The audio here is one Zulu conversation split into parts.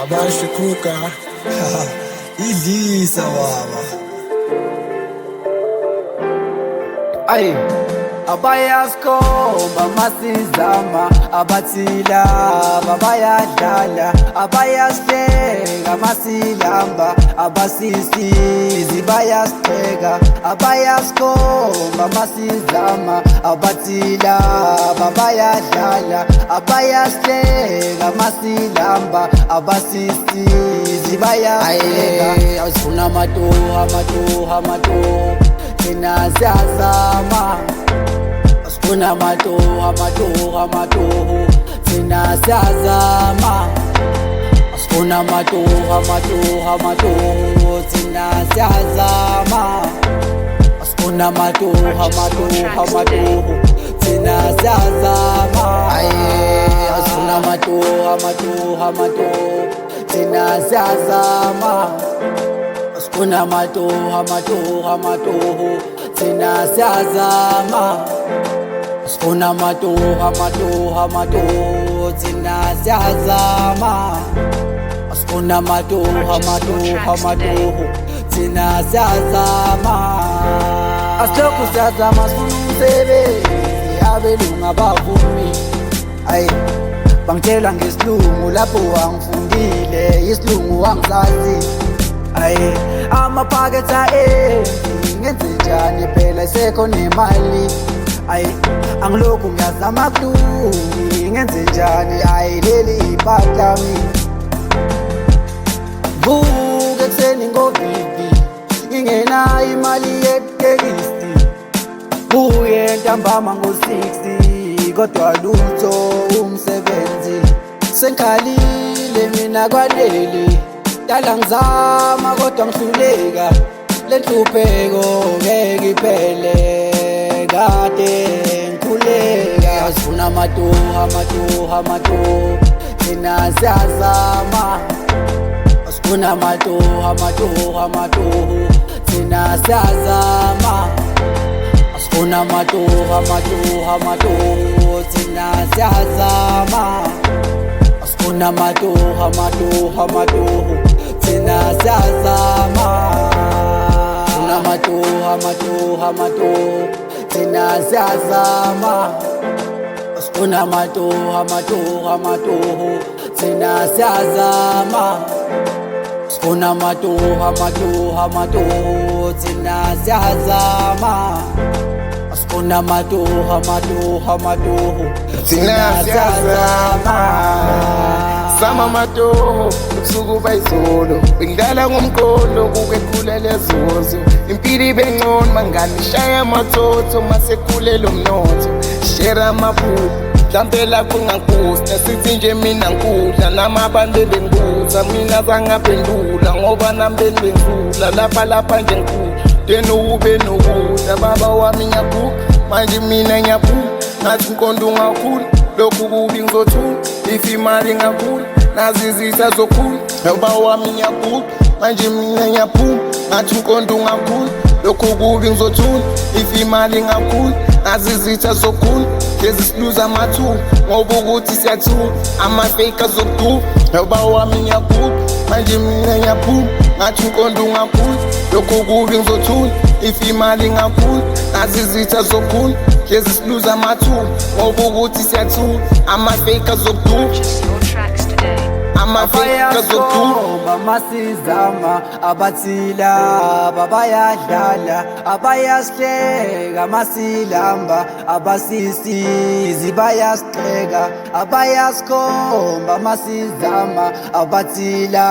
abashikuka idlisa baba. Ay, abayaskhomba masizama, abathila babayadlala, abayasihleka masilamba, abasisizi bayasipheka, abayaskhomba masizama, abathila babayadlala, abayasihleka masilamba, abasisizi bayasipheka. Awusifuna amatoho thina siyazama, asifuna amatoho thina siyazama, asifuna amatoho thina siyazama, asifuna amatoho thina siyazama, asifuna amatoho thina siyazama, asifuna amatoho thina siyazama, asifuna amatoho thina siyazama, asifuna amatoho thina siyazama. Asilokhu siyazama sifuna umsebenzi, abelungu abavumi. Ayi, bangitshela ngesilungu lapho wangifundile, isilungu wangisazi. Aye, amaphaketha ngenze njani phela isekho nemali. Aye, angilokhu ngiyazama kulungi, ngenze njani ayi leli ipata mina. Vuka ekuseni ngovivi, ngingenayo imali yetekisi, buye ntambama ngo-6 kodwa lutho umsebenzi. Sengikhalile mina kwanele, dala ngizama kodwa ngihluleka, le nhlupheko ngeke iphele kade ngikhuleka. Asifuna amatoho thina siyazama, asifuna amatoho thina siyazama, asifuna amatoho thina siyazama, asifuna amatoho thina siyazama, asifuna amatoho thina siyazama, asifuna amatoho thina siyazama, asifuna amatoho thina siyazama, asifuna amatoho thina siyazama. Sama matoho ubusuku bayizolo, bengidala ngomqondo kuke khulele zuzo. Impilo ibe ngcono manganishaya amathotho masekhulela umnotho. Share amaphupho mhlampe lapho ngankusi, nesithi nje mina nkudla namabantu bengibuza, mina zangaphendula ngoba nami bengizula lapha nje nkulu. Tena ube nokudla baba wami ngiyabuka, manje mina ngiyaphuma ngathi inkondo ungakhula, lokhu kubi ngizothula, if imali ngakhula nazi izitha zokhula. Baba wami ngiyabuka, manje mina ngiyaphuma ngathi inkondo ungakhula, lokhu kubi ngizothula, if imali ngakhula nazi izitha zokhula. Lezi siluza amathuba ngoba ukuthi siyathula, ama-fake azokuduka. Baba wami ngiyabuka, manje mina ngiyaphuma ngathi inkondo ungakhula, lokhu kubi ngizothula, if imali ngakhula nazi izitha zokhula. Lezi siluza amathuba ngoba ukuthi siyathula, ama-fake azokuduka. Abayaskhomba masizama, abathila babayadlala, abayasihleka masilamba, abasisizi bayasipheka, abayaskhomba masizama, abathila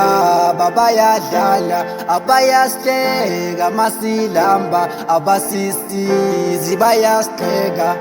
babayadlala, abayasihleka masilamba, abasisizi bayasipheka.